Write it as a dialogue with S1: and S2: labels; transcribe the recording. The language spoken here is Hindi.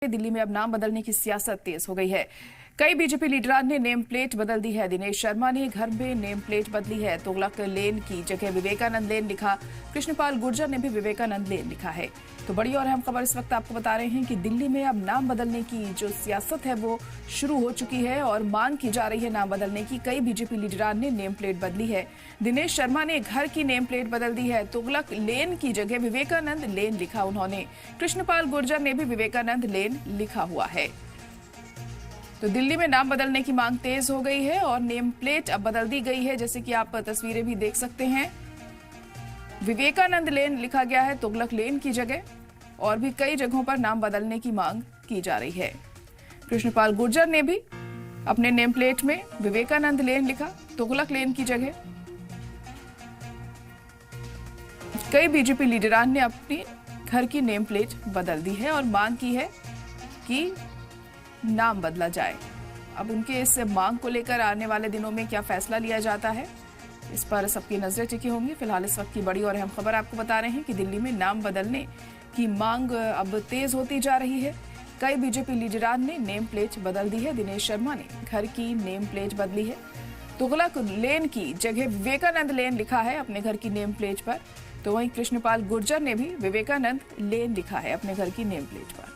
S1: दिल्ली में अब नाम बदलने की सियासत तेज हो गई है। कई बीजेपी लीडरान ने नेम प्लेट बदल दी है। दिनेश शर्मा ने घर में नेम प्लेट बदली है। तुगलक लेन की जगह विवेकानंद लेन लिखा। कृष्णपाल गुर्जर ने भी विवेकानंद लेन लिखा है। तो बड़ी और अहम खबर इस वक्त आपको बता रहे हैं कि दिल्ली में अब नाम बदलने की जो सियासत है वो शुरू हो चुकी है और मांग की जा रही है नाम बदलने की। कई बीजेपी लीडरान ने नेम प्लेट बदली है। दिनेश शर्मा ने घर की नेम प्लेट बदल दी है। तुगलक लेन की जगह विवेकानंद लेन लिखा उन्होंने। कृष्णपाल गुर्जर ने भी विवेकानंद लेन लिखा हुआ है। तो दिल्ली में नाम बदलने की मांग तेज हो गई है और नेम प्लेट अब बदल दी गई है, जैसे कि आप तस्वीरें भी देख सकते हैं। विवेकानंद लेन लिखा गया है तुगलक लेन की जगह, और भी कई जगहों पर नाम बदलने की मांग की जा रही है। कृष्णपाल गुर्जर ने भी अपने नेम प्लेट में विवेकानंद लेन लिखा तुगलक लेन की जगह। कई बीजेपी लीडरान ने अपनी घर की नेम प्लेट बदल दी है और मांग की है कि नाम बदला जाए। अब उनके इस मांग को लेकर आने वाले दिनों में क्या फैसला लिया जाता है, इस पर सबकी नजरें टिकी होंगी। फिलहाल इस वक्त की बड़ी और अहम खबर आपको बता रहे हैं कि दिल्ली में नाम बदलने की मांग अब तेज होती जा रही है। कई बीजेपी लीडरान ने नेम प्लेट बदल दी है। दिनेश शर्मा ने घर की नेम प्लेट बदली है। तुगलक लेन की जगह विवेकानंद लेन लिखा है अपने घर की नेम प्लेट पर। तो वहीं कृष्णपाल गुर्जर ने भी विवेकानंद लेन लिखा है अपने घर की नेम प्लेट पर।